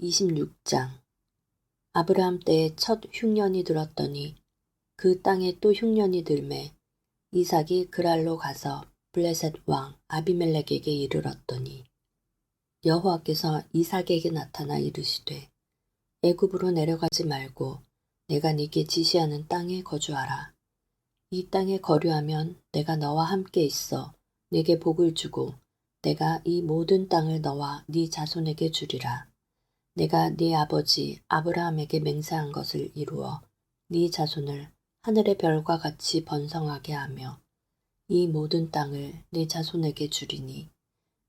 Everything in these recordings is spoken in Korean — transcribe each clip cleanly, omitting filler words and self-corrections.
26장. 아브라함 때에 첫 흉년이 들었더니 그 땅에 또 흉년이 들매 이삭이 그랄로 가서 블레셋 왕 아비멜렉에게 이르렀더니 여호와께서 이삭에게 나타나 이르시되 애굽으로 내려가지 말고 내가 네게 지시하는 땅에 거주하라. 이 땅에 거류하면 내가 너와 함께 있어 네게 복을 주고 내가 이 모든 땅을 너와 네 자손에게 주리라. 내가 네 아버지 아브라함에게 맹세한 것을 이루어 네 자손을 하늘의 별과 같이 번성하게 하며 이 모든 땅을 네 자손에게 주리니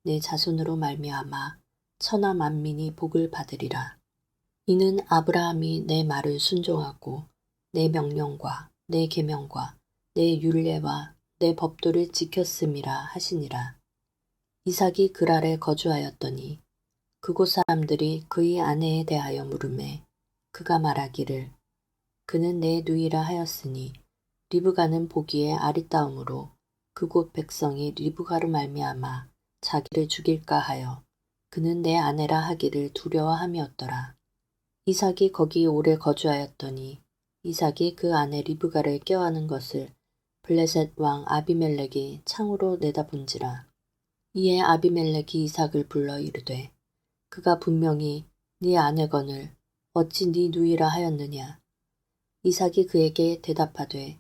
내 자손으로 말미암아 천하 만민이 복을 받으리라. 이는 아브라함이 내 말을 순종하고 내 명령과 내 계명과 내 율례와 내 법도를 지켰음이라 하시니라. 이삭이 그랄에 거주하였더니 그곳 사람들이 그의 아내에 대하여 물으매 그가 말하기를 그는 내 누이라 하였으니 리브가는 보기에 아리따움으로 그곳 백성이 리브가로 말미암아 자기를 죽일까 하여 그는 내 아내라 하기를 두려워함이었더라. 이삭이 거기 오래 거주하였더니 이삭이 그 아내 리브가를 껴안은 것을 블레셋 왕 아비멜렉이 창으로 내다본지라. 이에 아비멜렉이 이삭을 불러 이르되 그가 분명히 네 아내거늘 어찌 네 누이라 하였느냐. 이삭이 그에게 대답하되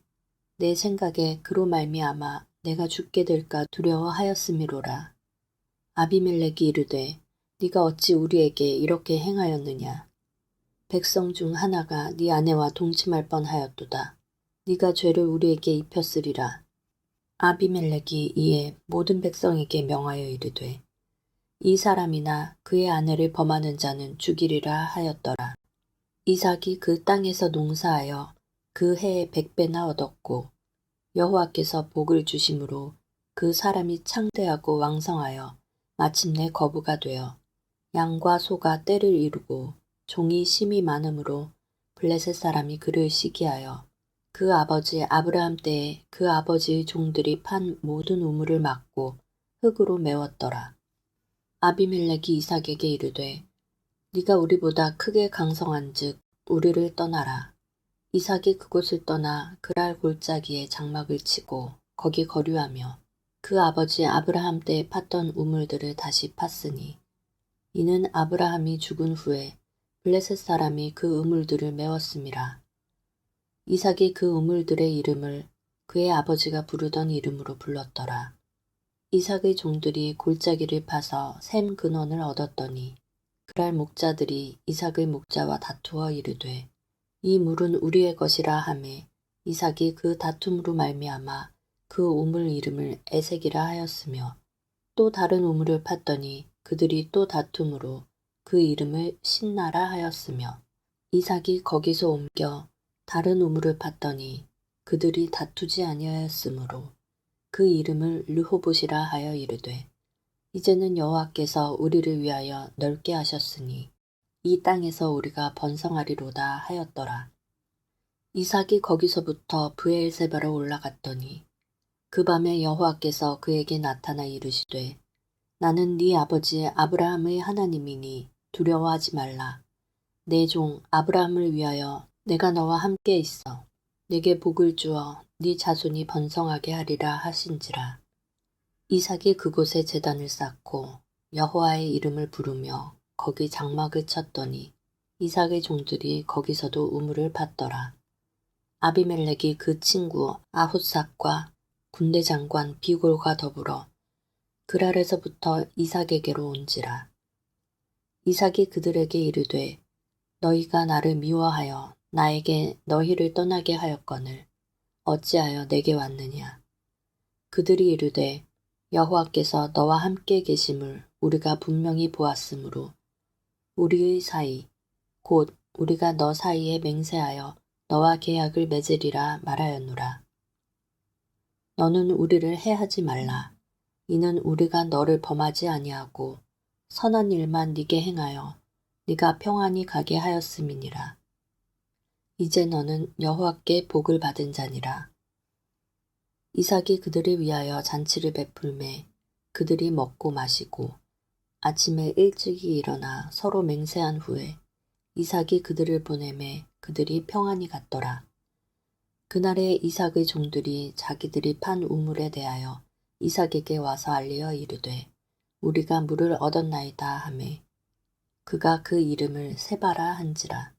내 생각에 그로 말미암아 내가 죽게 될까 두려워하였음이로라. 아비멜렉이 이르되 네가 어찌 우리에게 이렇게 행하였느냐. 백성 중 하나가 네 아내와 동침할 뻔하였도다. 네가 죄를 우리에게 입혔으리라. 아비멜렉이 이에 모든 백성에게 명하여 이르되 이 사람이나 그의 아내를 범하는 자는 죽이리라 하였더라. 이삭이 그 땅에서 농사하여 그 해에 100배나 얻었고 여호와께서 복을 주심으로 그 사람이 창대하고 왕성하여 마침내 거부가 되어 양과 소가 떼를 이루고 종이 심이 많으므로 블레셋 사람이 그를 시기하여 그 아버지 아브라함 때에 그 아버지의 종들이 판 모든 우물을 막고 흙으로 메웠더라. 아비멜렉이 이삭에게 이르되 네가 우리보다 크게 강성한즉 우리를 떠나라. 이삭이 그곳을 떠나 그랄 골짜기에 장막을 치고 거기 거류하며 그 아버지 아브라함 때에 팠던 우물들을 다시 팠으니 이는 아브라함이 죽은 후에 블레셋 사람이 그 우물들을 메웠음이라. 이삭이 그 우물들의 이름을 그의 아버지가 부르던 이름으로 불렀더라. 이삭의 종들이 골짜기를 파서 샘 근원을 얻었더니 그랄 목자들이 이삭의 목자와 다투어 이르되 이 물은 우리의 것이라 하매 이삭이 그 다툼으로 말미암아 그 우물 이름을 에색이라 하였으며 또 다른 우물을 팠더니 그들이 또 다툼으로 그 이름을 신나라 하였으며 이삭이 거기서 옮겨 다른 우물을 팠더니 그들이 다투지 아니하였으므로 그 이름을 르호봇이라 하여 이르되 이제는 여호와께서 우리를 위하여 넓게 하셨으니 이 땅에서 우리가 번성하리로다 하였더라. 이삭이 거기서부터 브엘세바로 올라갔더니 그 밤에 여호와께서 그에게 나타나 이르시되 나는 네 아버지 아브라함의 하나님이니 두려워하지 말라. 내 종 아브라함을 위하여 내가 너와 함께 있어 네게 복을 주어 네 자손이 번성하게 하리라 하신지라. 이삭이 그곳에 제단을 쌓고 여호와의 이름을 부르며 거기 장막을 쳤더니 이삭의 종들이 거기서도 우물을 팠더라. 아비멜렉이 그 친구 아훗삭과 군대 장관 비골과 더불어 그랄에서부터 이삭에게로 온지라. 이삭이 그들에게 이르되 너희가 나를 미워하여 나에게 너희를 떠나게 하였거늘 어찌하여 내게 왔느냐. 그들이 이르되 여호와께서 너와 함께 계심을 우리가 분명히 보았으므로 우리의 사이 곧 우리가 너 사이에 맹세하여 너와 계약을 맺으리라 말하였노라. 너는 우리를 해하지 말라. 이는 우리가 너를 범하지 아니하고 선한 일만 네게 행하여 네가 평안히 가게 하였음이니라. 이제 너는 여호와께 복을 받은 자니라. 이삭이 그들을 위하여 잔치를 베풀매 그들이 먹고 마시고 아침에 일찍이 일어나 서로 맹세한 후에 이삭이 그들을 보내매 그들이 평안히 갔더라. 그날에 이삭의 종들이 자기들이 판 우물에 대하여 이삭에게 와서 알리어 이르되 우리가 물을 얻었나이다 하매 그가 그 이름을 세바라 한지라.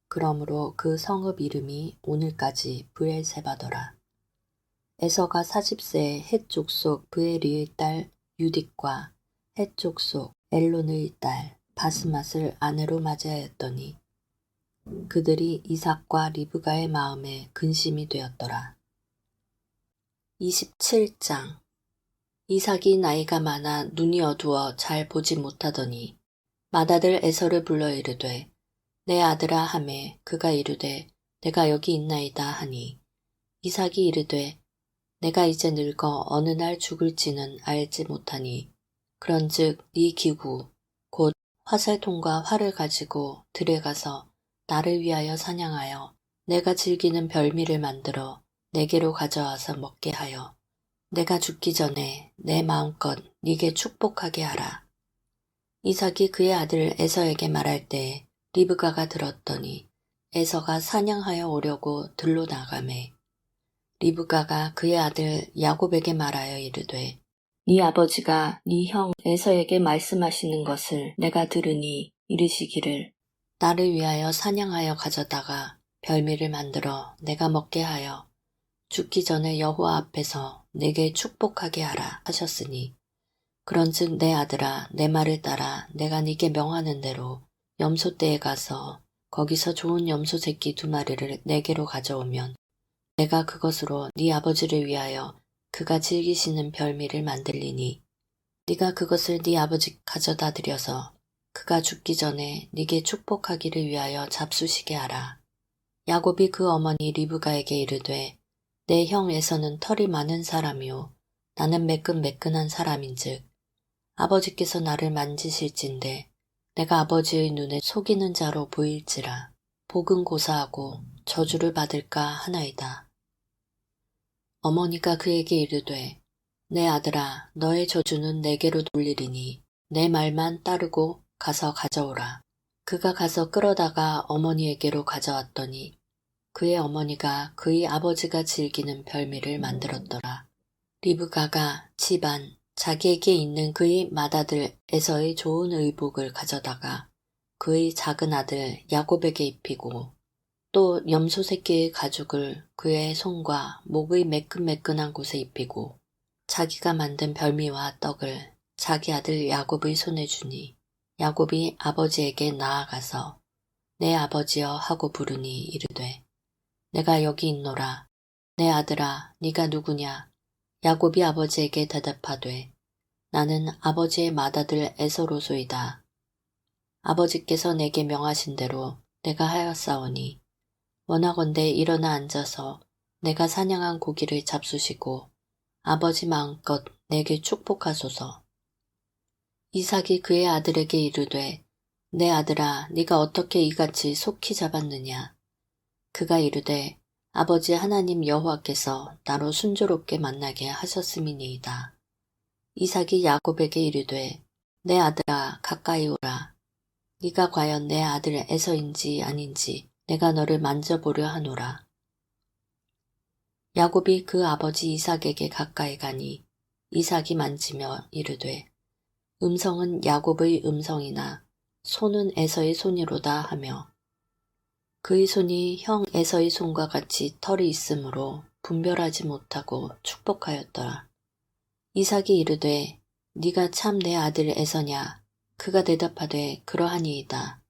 그러므로 그 성읍 이름이 오늘까지 브엘세바더라. 에서가 40세에 헷 족속 브에리의 딸 유딕과 헷 족속 엘론의 딸 바스맛을 아내로 맞이하였더니 그들이 이삭과 리브가의 마음에 근심이 되었더라. 27장. 이삭이 나이가 많아 눈이 어두워 잘 보지 못하더니 맏아들 에서를 불러 이르되 내 아들아 하매 그가 이르되 내가 여기 있나이다 하니 이삭이 이르되 내가 이제 늙어 어느 날 죽을지는 알지 못하니 그런즉 네 기구 곧 화살통과 활을 가지고 들에 가서 나를 위하여 사냥하여 내가 즐기는 별미를 만들어 내게로 가져와서 먹게 하여 내가 죽기 전에 내 마음껏 네게 축복하게 하라. 이삭이 그의 아들 에서에게 말할 때에 리브가가 들었더니 에서가 사냥하여 오려고 들로 나가매 리브가가 그의 아들 야곱에게 말하여 이르되 네 아버지가 네 형 에서에게 말씀하시는 것을 내가 들으니 이르시기를 나를 위하여 사냥하여 가져다가 별미를 만들어 내가 먹게 하여 죽기 전에 여호와 앞에서 내게 축복하게 하라 하셨으니 그런즉 내 아들아 내 말을 따라 내가 네게 명하는 대로 염소떼에 가서 거기서 좋은 염소 새끼 2마리를 내게로 가져오면 내가 그것으로 네 아버지를 위하여 그가 즐기시는 별미를 만들리니 네가 그것을 네 아버지 가져다 드려서 그가 죽기 전에 네게 축복하기를 위하여 잡수시게 하라. 야곱이 그 어머니 리브가에게 이르되 내 형 에서는 털이 많은 사람이요 나는 매끈매끈한 사람인즉 아버지께서 나를 만지실진데 내가 아버지의 눈에 속이는 자로 보일지라 복은 고사하고 저주를 받을까 하나이다. 어머니가 그에게 이르되 내 아들아 너의 저주는 내게로 돌리리니 내 말만 따르고 가서 가져오라. 그가 가서 끌어다가 어머니에게로 가져왔더니 그의 어머니가 그의 아버지가 즐기는 별미를 만들었더라. 리브가가 집안 자기에게 있는 그의 맏아들 에서의 좋은 의복을 가져다가 그의 작은 아들 야곱에게 입히고 또 염소 새끼의 가죽을 그의 손과 목의 매끈매끈한 곳에 입히고 자기가 만든 별미와 떡을 자기 아들 야곱의 손에 주니 야곱이 아버지에게 나아가서 내 아버지여 하고 부르니 이르되 내가 여기 있노라. 내 아들아 네가 누구냐? 야곱이 아버지에게 대답하되 나는 아버지의 맏아들 에서로소이다. 아버지께서 내게 명하신 대로 내가 하였사오니 원하건대 일어나 앉아서 내가 사냥한 고기를 잡수시고 아버지 마음껏 내게 축복하소서. 이삭이 그의 아들에게 이르되 내 아들아 네가 어떻게 이같이 속히 잡았느냐? 그가 이르되 아버지 하나님 여호와께서 나로 순조롭게 만나게 하셨음이니이다. 이삭이 야곱에게 이르되 내 아들아 가까이 오라. 네가 과연 내 아들 에서인지 아닌지 내가 너를 만져보려 하노라. 야곱이 그 아버지 이삭에게 가까이 가니 이삭이 만지며 이르되 음성은 야곱의 음성이나 손은 에서의 손이로다 하며 그의 손이 형 에서의 손과 같이 털이 있으므로 분별하지 못하고 축복하였더라. 이삭이 이르되 네가 참 내 아들 에서냐? 그가 대답하되 그러하니이다.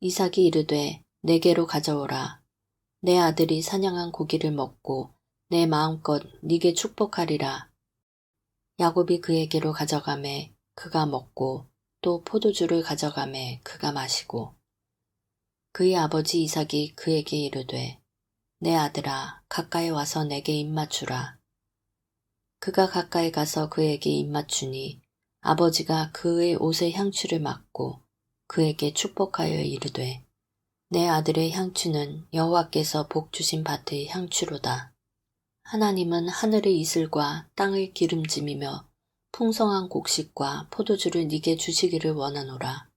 이삭이 이르되 내게로 가져오라. 내 아들이 사냥한 고기를 먹고 내 마음껏 네게 축복하리라. 야곱이 그에게로 가져가매 그가 먹고 또 포도주를 가져가매 그가 마시고 그의 아버지 이삭이 그에게 이르되 내 아들아 가까이 와서 내게 입맞추라. 그가 가까이 가서 그에게 입맞추니 아버지가 그의 옷에 향취를 맡고 그에게 축복하여 이르되 내 아들의 향취는 여호와께서 복 주신 밭의 향취로다. 하나님은 하늘의 이슬과 땅의 기름짐이며 풍성한 곡식과 포도주를 네게 주시기를 원하노라.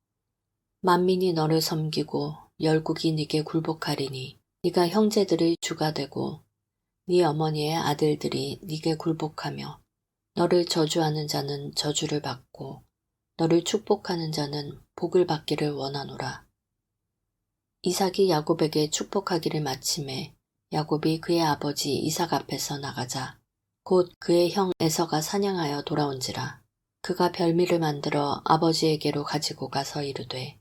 만민이 너를 섬기고 열국이 네게 굴복하리니 네가 형제들의 주가 되고 네 어머니의 아들들이 네게 굴복하며 너를 저주하는 자는 저주를 받고 너를 축복하는 자는 복을 받기를 원하노라. 이삭이 야곱에게 축복하기를 마침에 야곱이 그의 아버지 이삭 앞에서 나가자 곧 그의 형 에서가 사냥하여 돌아온지라. 그가 별미를 만들어 아버지에게로 가지고 가서 이르되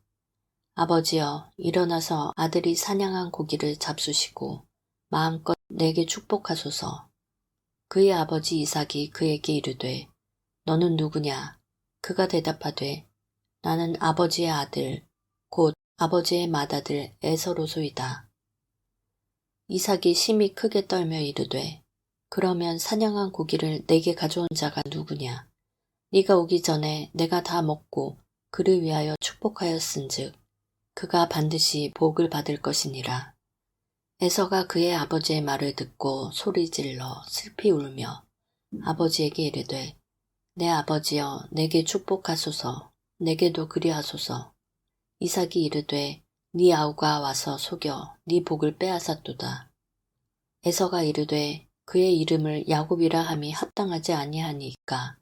아버지여 일어나서 아들이 사냥한 고기를 잡수시고 마음껏 내게 축복하소서. 그의 아버지 이삭이 그에게 이르되 너는 누구냐? 그가 대답하되 나는 아버지의 아들 곧 아버지의 맏아들 에서로소이다. 이삭이 심히 크게 떨며 이르되 그러면 사냥한 고기를 내게 가져온 자가 누구냐? 네가 오기 전에 내가 다 먹고 그를 위하여 축복하였은즉 그가 반드시 복을 받을 것이니라. 에서가 그의 아버지의 말을 듣고 소리질러 슬피 울며 아버지에게 이르되 내 아버지여 내게 축복하소서. 내게도 그리하소서. 이삭이 이르되 네 아우가 와서 속여 네 복을 빼앗았도다. 에서가 이르되 그의 이름을 야곱이라 함이 합당하지 아니하니까.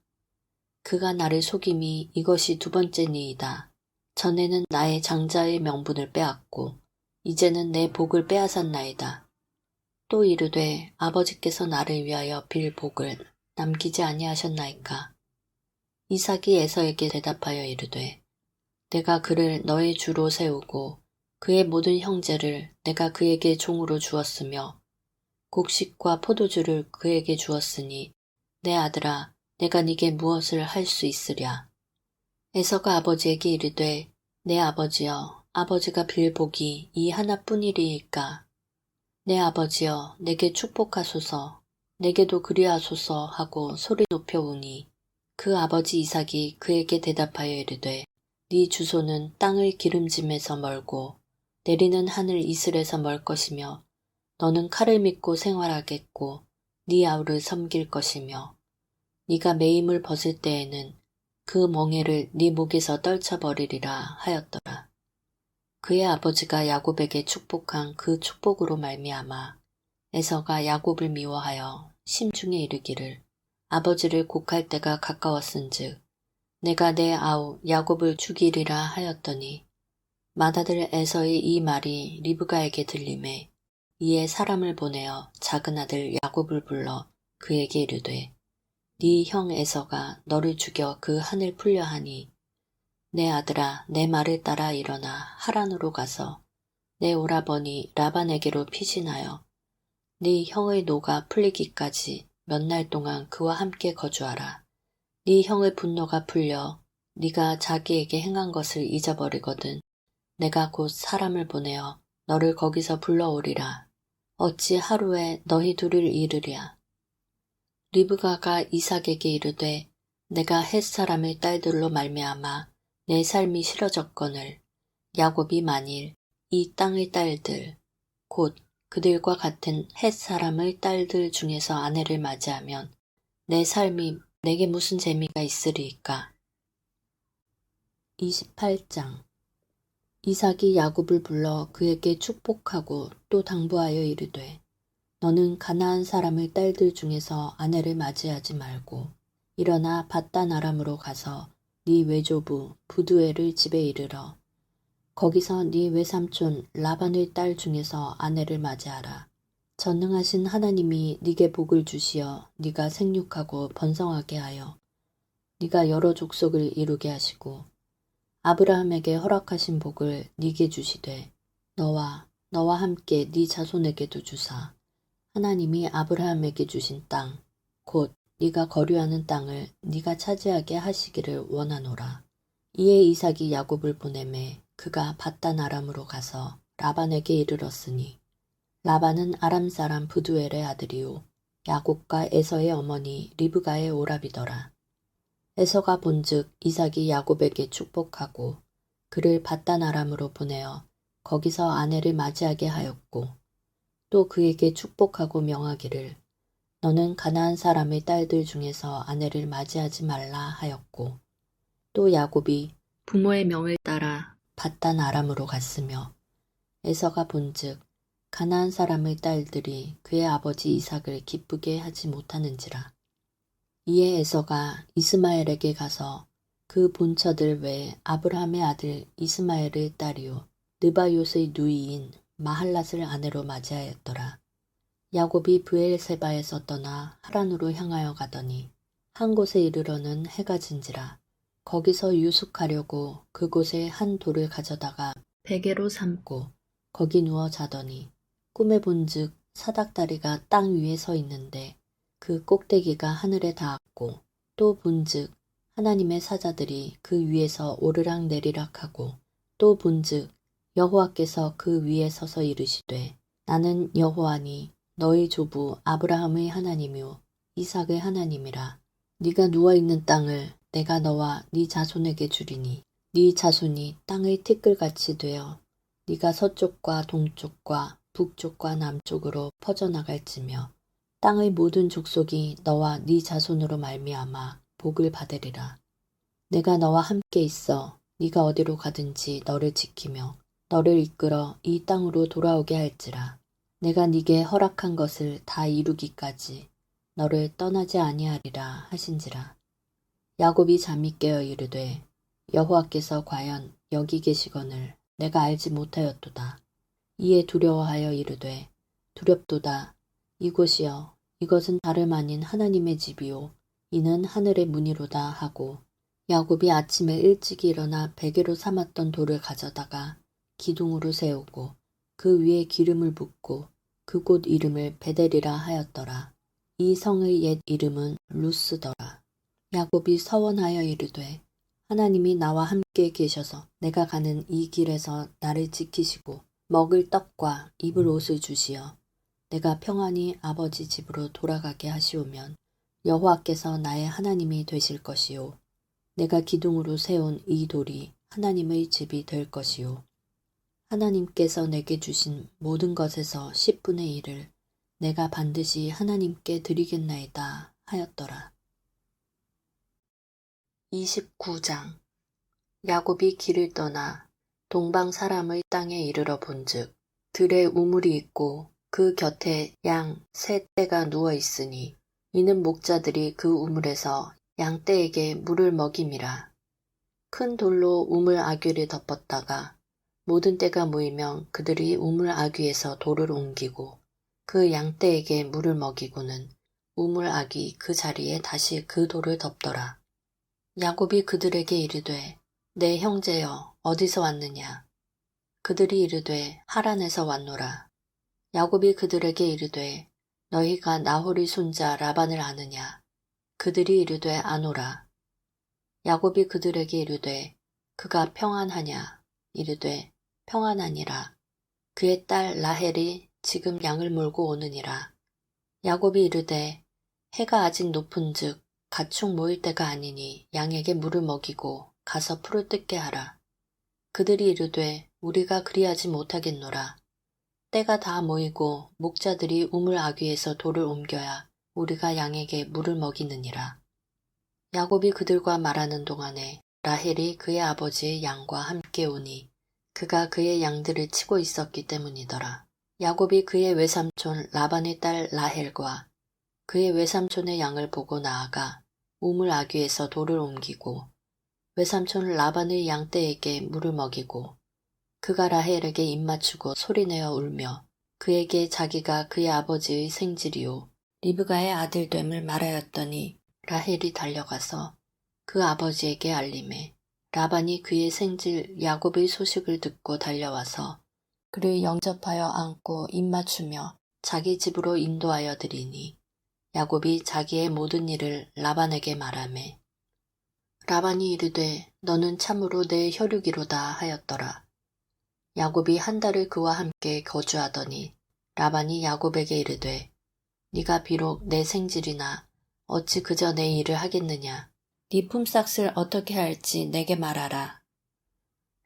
그가 나를 속임이 이것이 두 번째니이다. 전에는 나의 장자의 명분을 빼앗고 이제는 내 복을 빼앗았나이다. 또 이르되 아버지께서 나를 위하여 빌 복을 남기지 아니하셨나이까. 이삭이 에서에게 대답하여 이르되 내가 그를 너의 주로 세우고 그의 모든 형제를 내가 그에게 종으로 주었으며 곡식과 포도주를 그에게 주었으니 내 아들아 내가 네게 무엇을 할 수 있으랴. 에서가 아버지에게 이르되 내 아버지여 아버지가 빌 복이 이 하나뿐이리이까. 내 아버지여 내게 축복하소서. 내게도 그리하소서 하고 소리 높여 우니 그 아버지 이삭이 그에게 대답하여 이르되 네 주소는 땅의 기름짐에서 멀고 내리는 하늘 이슬에서 멀 것이며 너는 칼을 믿고 생활하겠고 네 아우를 섬길 것이며 네가 매임을 벗을 때에는 그 멍에를 네 목에서 떨쳐버리리라 하였더라. 그의 아버지가 야곱에게 축복한 그 축복으로 말미암아 에서가 야곱을 미워하여 심중에 이르기를 아버지를 곡할 때가 가까웠은즉 내가 내 아우 야곱을 죽이리라 하였더니 맏아들 에서의 이 말이 리브가에게 들리매 이에 사람을 보내어 작은 아들 야곱을 불러 그에게 이르되 네 형 에서가 너를 죽여 그 한을 풀려 하니 내 아들아 내 말을 따라 일어나 하란으로 가서 내 오라버니 라반에게로 피신하여 네 형의 노가 풀리기까지 몇 날 동안 그와 함께 거주하라. 네 형의 분노가 풀려 네가 자기에게 행한 것을 잊어버리거든 내가 곧 사람을 보내어 너를 거기서 불러오리라. 어찌 하루에 너희 둘을 이르랴. 리브가가 이삭에게 이르되 내가 헷 사람의 딸들로 말미암아 내 삶이 싫어졌거늘 야곱이 만일 이 땅의 딸들 곧 그들과 같은 헷 사람의 딸들 중에서 아내를 맞이하면 내 삶이 내게 무슨 재미가 있으리이까. 28장 이삭이 야곱을 불러 그에게 축복하고 또 당부하여 이르되 너는 가나안 사람의 딸들 중에서 아내를 맞이하지 말고 일어나 밧단 아람으로 가서 네 외조부 부두엘의 집에 이르러 거기서 네 외삼촌 라반의 딸 중에서 아내를 맞이하라. 전능하신 하나님이 네게 복을 주시어 네가 생육하고 번성하게 하여 네가 여러 족속을 이루게 하시고 아브라함에게 허락하신 복을 네게 주시되 너와 함께 네 자손에게도 주사 하나님이 아브라함에게 주신 땅 곧 네가 거류하는 땅을 네가 차지하게 하시기를 원하노라. 이에 이삭이 야곱을 보내매 그가 밧단 아람으로 가서 라반에게 이르렀으니 라반은 아람 사람 부두엘의 아들이요 야곱과 에서의 어머니 리브가의 오라비더라. 에서가 본즉 이삭이 야곱에게 축복하고 그를 밧단 아람으로 보내어 거기서 아내를 맞이하게 하였고 또 그에게 축복하고 명하기를 너는 가나안 사람의 딸들 중에서 아내를 맞이하지 말라 하였고 또 야곱이 부모의 명을 따라 밧단 아람으로 갔으며 에서가 본즉 가나안 사람의 딸들이 그의 아버지 이삭을 기쁘게 하지 못하는지라. 이에 에서가 이스마엘에게 가서 그 본처들 외에 아브라함의 아들 이스마엘의 딸이요 느바롯의 누이인 마할랏을 아내로 맞이하였더라. 야곱이 브엘세바에서 떠나 하란으로 향하여 가더니 한 곳에 이르러는 해가 진지라. 거기서 유숙하려고 그곳에 한 돌을 가져다가 베개로 삼고 거기 누워 자더니 꿈에 본즉 사닥다리가 땅 위에 서 있는데 그 꼭대기가 하늘에 닿았고 또 본즉 하나님의 사자들이 그 위에서 오르락 내리락 하고 또 본즉 여호와께서 그 위에 서서 이르시되 나는 여호와니 너희 조부 아브라함의 하나님이요 이삭의 하나님이라. 네가 누워있는 땅을 내가 너와 네 자손에게 주리니 네 자손이 땅의 티끌같이 되어 네가 서쪽과 동쪽과 북쪽과 남쪽으로 퍼져나갈지며 땅의 모든 족속이 너와 네 자손으로 말미암아 복을 받으리라. 내가 너와 함께 있어 네가 어디로 가든지 너를 지키며 너를 이끌어 이 땅으로 돌아오게 할지라. 내가 네게 허락한 것을 다 이루기까지 너를 떠나지 아니하리라 하신지라. 야곱이 잠이 깨어 이르되 여호와께서 과연 여기 계시거늘 내가 알지 못하였도다. 이에 두려워하여 이르되 두렵도다. 이곳이여 이것은 다름 아닌 하나님의 집이요 이는 하늘의 문이로다 하고 야곱이 아침에 일찍 일어나 베개로 삼았던 돌을 가져다가 기둥으로 세우고 그 위에 기름을 붓고 그곳 이름을 베델이라 하였더라. 이 성의 옛 이름은 루스더라. 야곱이 서원하여 이르되 하나님이 나와 함께 계셔서 내가 가는 이 길에서 나를 지키시고 먹을 떡과 입을 옷을 주시어 내가 평안히 아버지 집으로 돌아가게 하시오면 여호와께서 나의 하나님이 되실 것이요 내가 기둥으로 세운 이 돌이 하나님의 집이 될 것이요 하나님께서 내게 주신 모든 것에서 10분의 1을 내가 반드시 하나님께 드리겠나이다 하였더라. 29장. 야곱이 길을 떠나 동방 사람의 땅에 이르러 본즉 들에 우물이 있고 그 곁에 양 세 떼가 누워 있으니 이는 목자들이 그 우물에서 양떼에게 물을 먹임이라. 큰 돌로 우물 아귀를 덮었다가 모든 떼가 모이면 그들이 우물 아귀에서 돌을 옮기고 그 양떼에게 물을 먹이고는 우물 아귀 그 자리에 다시 그 돌을 덮더라. 야곱이 그들에게 이르되 내 형제여 어디서 왔느냐. 그들이 이르되 하란에서 왔노라. 야곱이 그들에게 이르되 너희가 나홀의 손자 라반을 아느냐. 그들이 이르되 아노라. 야곱이 그들에게 이르되 그가 평안하냐. 이르되 평안하니라. 그의 딸 라헬이 지금 양을 몰고 오느니라. 야곱이 이르되 해가 아직 높은즉 가축 모일 때가 아니니 양에게 물을 먹이고 가서 풀을 뜯게 하라. 그들이 이르되 우리가 그리하지 못하겠노라. 때가 다 모이고 목자들이 우물 아귀에서 돌을 옮겨야 우리가 양에게 물을 먹이느니라. 야곱이 그들과 말하는 동안에 라헬이 그의 아버지의 양과 함께 오니 그가 그의 양들을 치고 있었기 때문이더라. 야곱이 그의 외삼촌 라반의 딸 라헬과 그의 외삼촌의 양을 보고 나아가 우물 아귀에서 돌을 옮기고 외삼촌 라반의 양떼에게 물을 먹이고 그가 라헬에게 입맞추고 소리내어 울며 그에게 자기가 그의 아버지의 생질이요 리브가의 아들됨을 말하였더니 라헬이 달려가서 그 아버지에게 알림해 라반이 그의 생질 야곱의 소식을 듣고 달려와서 그를 영접하여 안고 입맞추며 자기 집으로 인도하여 드리니 야곱이 자기의 모든 일을 라반에게 말하매 라반이 이르되 너는 참으로 내 혈육이로다 하였더라. 야곱이 한 달을 그와 함께 거주하더니 라반이 야곱에게 이르되 네가 비록 내 생질이나 어찌 그저 내 일을 하겠느냐. 네 품삯을 어떻게 할지 내게 말하라.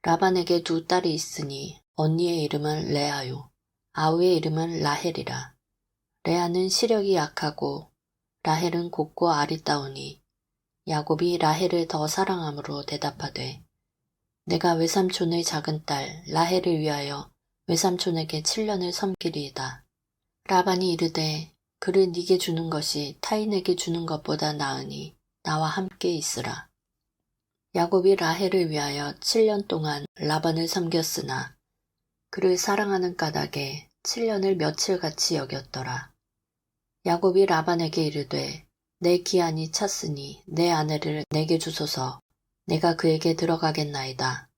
라반에게 두 딸이 있으니 언니의 이름은 레아요 아우의 이름은 라헬이라. 레아는 시력이 약하고 라헬은 곱고 아리따우니 야곱이 라헬을 더 사랑함으로 대답하되 내가 외삼촌의 작은 딸 라헬을 위하여 외삼촌에게 7년을 섬기리이다. 라반이 이르되 그를 네게 주는 것이 타인에게 주는 것보다 나으니 나와 함께 있으라. 야곱이 라헬을 위하여 7년 동안 라반을 섬겼으나 그를 사랑하는 까닭에 7년을 며칠같이 여겼더라. 야곱이 라반에게 이르되 내 기한이 찼으니 내 아내를 내게 주소서. 내가 그에게 들어가겠나이다.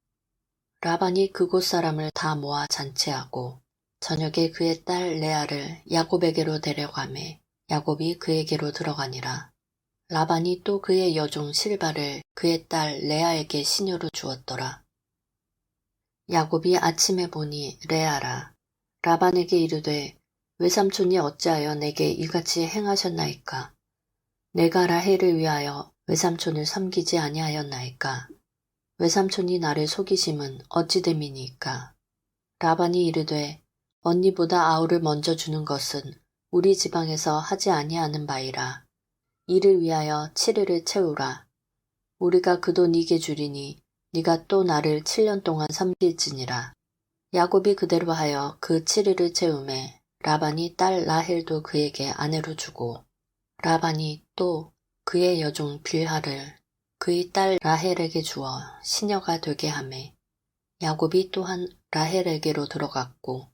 라반이 그곳 사람을 다 모아 잔치하고 저녁에 그의 딸 레아를 야곱에게로 데려가매 야곱이 그에게로 들어가니라. 라반이 또 그의 여종 실바를 그의 딸 레아에게 시녀로 주었더라. 야곱이 아침에 보니 레아라. 라반에게 이르되 외삼촌이 어찌하여 내게 이같이 행하셨나이까? 내가 라헬을 위하여 외삼촌을 섬기지 아니하였나이까? 외삼촌이 나를 속이심은 어찌 됨이니까? 라반이 이르되 언니보다 아우를 먼저 주는 것은 우리 지방에서 하지 아니하는 바이라. 이를 위하여 7일을 채우라. 우리가 그 돈 네게 주리니 네가 또 나를 7년 동안 섬길지니라. 야곱이 그대로 하여 그 7일을 채우매 라반이 딸 라헬도 그에게 아내로 주고 라반이 또 그의 여종 빌하를 그의 딸 라헬에게 주어 시녀가 되게 하매 야곱이 또한 라헬에게로 들어갔고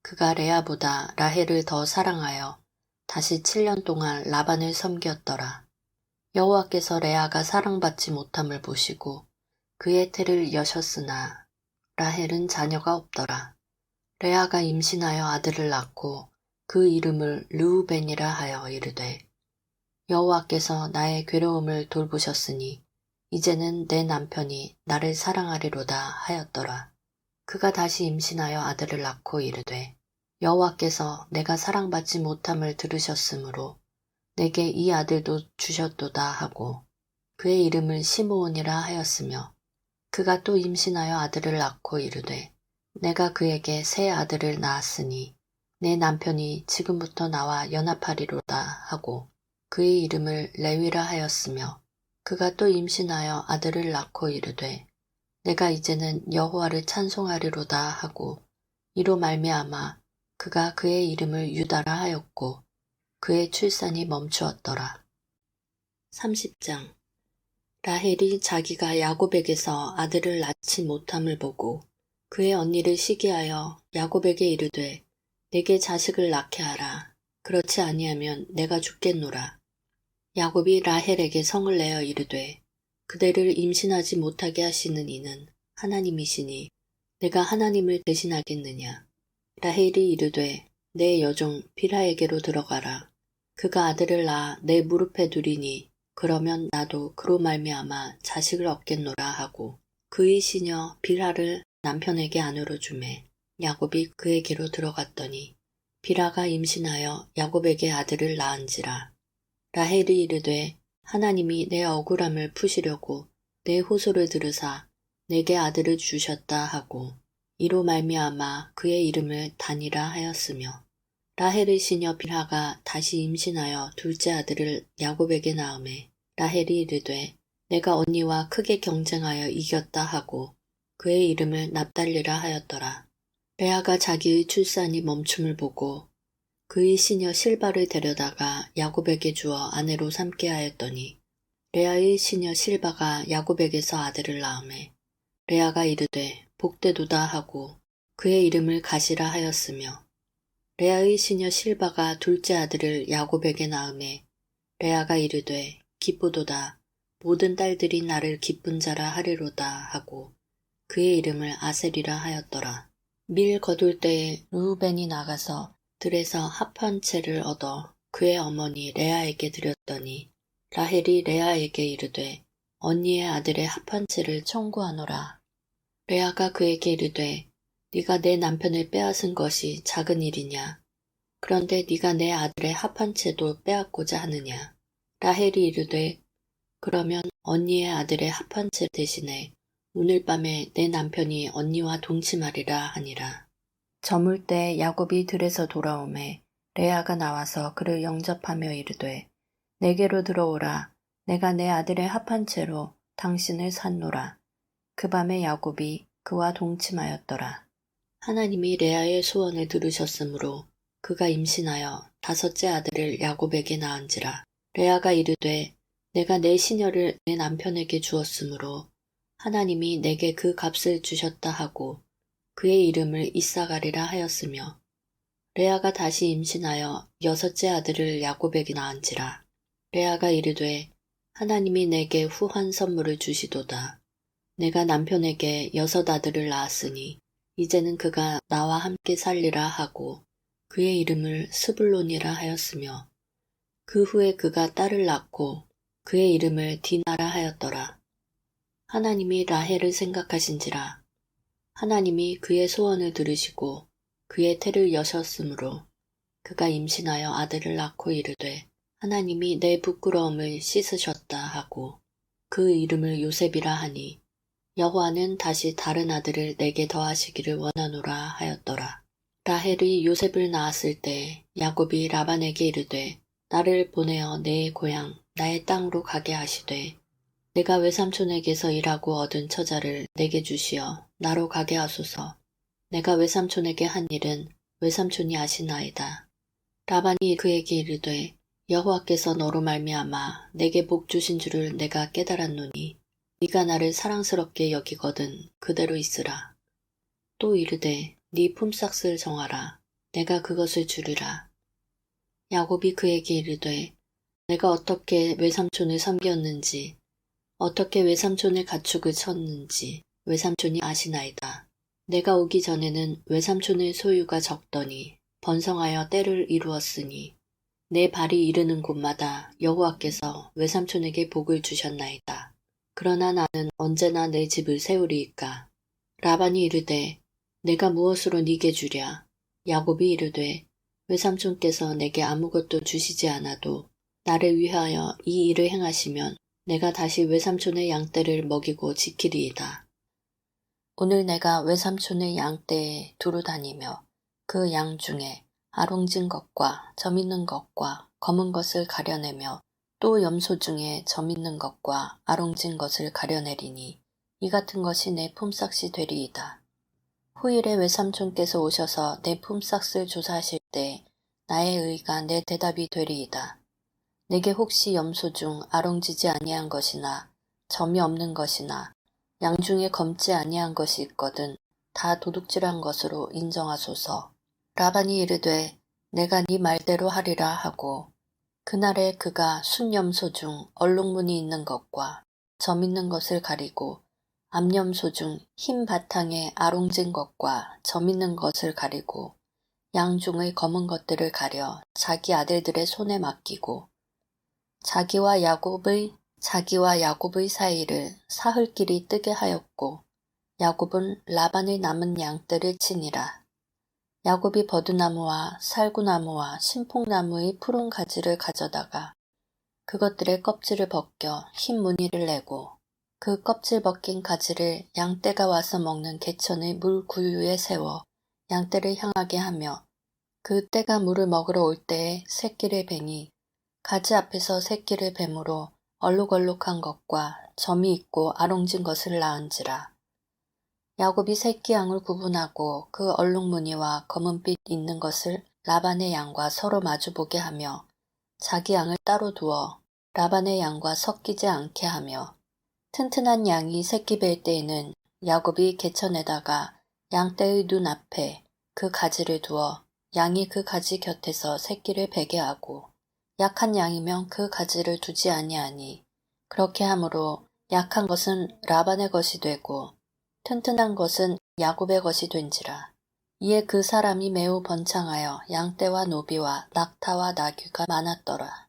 그가 레아보다 라헬을 더 사랑하여 다시 7년 동안 라반을 섬겼더라. 여호와께서 레아가 사랑받지 못함을 보시고 그의 태를 여셨으나 라헬은 자녀가 없더라. 레아가 임신하여 아들을 낳고 그 이름을 르우벤이라 하여 이르되 여호와께서 나의 괴로움을 돌보셨으니 이제는 내 남편이 나를 사랑하리로다 하였더라. 그가 다시 임신하여 아들을 낳고 이르되 여호와께서 내가 사랑받지 못함을 들으셨으므로 내게 이 아들도 주셨도다 하고 그의 이름을 시므온이라 하였으며 그가 또 임신하여 아들을 낳고 이르되 내가 그에게 새 아들을 낳았으니 내 남편이 지금부터 나와 연합하리로다 하고 그의 이름을 레위라 하였으며 그가 또 임신하여 아들을 낳고 이르되 내가 이제는 여호와를 찬송하리로다 하고 이로 말미암아 그가 그의 이름을 유다라 하였고 그의 출산이 멈추었더라. 30장 라헬이 자기가 야곱에게서 아들을 낳지 못함을 보고 그의 언니를 시기하여 야곱에게 이르되 내게 자식을 낳게 하라. 그렇지 아니하면 내가 죽겠노라. 야곱이 라헬에게 성을 내어 이르되 그대를 임신하지 못하게 하시는 이는 하나님이시니 내가 하나님을 대신하겠느냐. 라헬이 이르되 내 여종 빌하에게로 들어가라. 그가 아들을 낳아 내 무릎에 두리니 그러면 나도 그로 말미암아 자식을 얻겠노라 하고 그의 시녀 빌하를 남편에게 아내로 주매 야곱이 그에게로 들어갔더니 빌하가 임신하여 야곱에게 아들을 낳은지라. 라헬이 이르되 하나님이 내 억울함을 푸시려고 내 호소를 들으사 내게 아들을 주셨다 하고 이로 말미암아 그의 이름을 단이라 하였으며 라헬의 시녀 빌하가 다시 임신하여 둘째 아들을 야곱에게 낳음에 라헬이 이르되 내가 언니와 크게 경쟁하여 이겼다 하고 그의 이름을 납달리라 하였더라. 레아가 자기의 출산이 멈춤을 보고 그의 시녀 실바를 데려다가 야곱에게 주어 아내로 삼게 하였더니 레아의 시녀 실바가 야곱에게서 아들을 낳음에 레아가 이르되 복되도다 하고 그의 이름을 가시라 하였으며 레아의 시녀 실바가 둘째 아들을 야곱에게 낳음에 레아가 이르되 기쁘도다 모든 딸들이 나를 기쁜 자라 하리로다 하고 그의 이름을 아셀이라 하였더라. 밀 거둘 때에 르우벤이 나가서 들에서 합 한 채를 얻어 그의 어머니 레아에게 드렸더니 라헬이 레아에게 이르되 언니의 아들의 합 한 채를 청구하노라. 레아가 그에게 이르되 네가 내 남편을 빼앗은 것이 작은 일이냐. 그런데 네가 내 아들의 합 한 채도 빼앗고자 하느냐. 라헬이 이르되 그러면 언니의 아들의 합 한 채 대신에 오늘 밤에 내 남편이 언니와 동침하리라 하니라. 저물 때 야곱이 들에서 돌아오매 레아가 나와서 그를 영접하며 이르되 내게로 들어오라. 내가 내 아들의 합한 채로 당신을 샀노라. 그 밤에 야곱이 그와 동침하였더라. 하나님이 레아의 소원을 들으셨으므로 그가 임신하여 다섯째 아들을 야곱에게 낳은지라. 레아가 이르되 내가 내 시녀를 내 남편에게 주었으므로 하나님이 내게 그 값을 주셨다 하고 그의 이름을 이사가리라 하였으며 레아가 다시 임신하여 여섯째 아들을 야곱에게 낳은지라. 레아가 이르되 하나님이 내게 후한 선물을 주시도다. 내가 남편에게 여섯 아들을 낳았으니 이제는 그가 나와 함께 살리라 하고 그의 이름을 스불론이라 하였으며 그 후에 그가 딸을 낳고 그의 이름을 디나라 하였더라. 하나님이 라헬을 생각하신지라. 하나님이 그의 소원을 들으시고 그의 태를 여셨으므로 그가 임신하여 아들을 낳고 이르되 하나님이 내 부끄러움을 씻으셨다 하고 그 이름을 요셉이라 하니 여호와는 다시 다른 아들을 내게 더하시기를 원하노라 하였더라. 라헬이 요셉을 낳았을 때 야곱이 라반에게 이르되 나를 보내어 내 고향 나의 땅으로 가게 하시되 내가 외삼촌에게서 일하고 얻은 처자를 내게 주시어 나로 가게 하소서. 내가 외삼촌에게 한 일은 외삼촌이 아시나이다. 라반이 그에게 이르되 여호와께서 너로 말미암아 내게 복 주신 줄을 내가 깨달았노니 네가 나를 사랑스럽게 여기거든 그대로 있으라. 또 이르되 네 품삯을 정하라. 내가 그것을 주리라. 야곱이 그에게 이르되 내가 어떻게 외삼촌을 섬겼는지 어떻게 외삼촌의 가축을 쳤는지 외삼촌이 아시나이다. 내가 오기 전에는 외삼촌의 소유가 적더니 번성하여 때를 이루었으니 내 발이 이르는 곳마다 여호와께서 외삼촌에게 복을 주셨나이다. 그러나 나는 언제나 내 집을 세우리이까. 라반이 이르되 내가 무엇으로 네게 주랴. 야곱이 이르되 외삼촌께서 내게 아무것도 주시지 않아도 나를 위하여 이 일을 행하시면 내가 다시 외삼촌의 양떼를 먹이고 지키리이다. 오늘 내가 외삼촌의 양떼에 두루 다니며 그 양 중에 아롱진 것과 점 있는 것과 검은 것을 가려내며 또 염소 중에 점 있는 것과 아롱진 것을 가려내리니 이 같은 것이 내 품삯이 되리이다. 후일에 외삼촌께서 오셔서 내 품삯을 조사하실 때 나의 의가 내 대답이 되리이다. 내게 혹시 염소 중 아롱지지 아니한 것이나 점이 없는 것이나 양 중에 검지 아니한 것이 있거든 다 도둑질한 것으로 인정하소서. 라반이 이르되 내가 네 말대로 하리라 하고 그날에 그가 순염소 중 얼룩무늬 있는 것과 점 있는 것을 가리고 암염소 중 흰 바탕에 아롱진 것과 점 있는 것을 가리고 양 중의 검은 것들을 가려 자기 아들들의 손에 맡기고 자기와 야곱의 사이를 사흘길이 뜨게 하였고 야곱은 라반의 남은 양떼를 치니라. 야곱이 버드나무와 살구나무와 신풍나무의 푸른 가지를 가져다가 그것들의 껍질을 벗겨 흰 무늬를 내고 그 껍질 벗긴 가지를 양떼가 와서 먹는 개천의 물 구유에 세워 양떼를 향하게 하며 그 떼가 물을 먹으러 올 때에 새끼를 베니 가지 앞에서 새끼를 뱀으로 얼룩얼룩한 것과 점이 있고 아롱진 것을 낳은지라. 야곱이 새끼 양을 구분하고 그 얼룩무늬와 검은빛 있는 것을 라반의 양과 서로 마주보게 하며 자기 양을 따로 두어 라반의 양과 섞이지 않게 하며 튼튼한 양이 새끼 뵐 때에는 야곱이 개천에다가 양떼의 눈 앞에 그 가지를 두어 양이 그 가지 곁에서 새끼를 베게 하고 약한 양이면 그 가지를 두지 아니하니 그렇게 함으로 약한 것은 라반의 것이 되고 튼튼한 것은 야곱의 것이 된지라. 이에 그 사람이 매우 번창하여 양떼와 노비와 낙타와 나귀가 많았더라.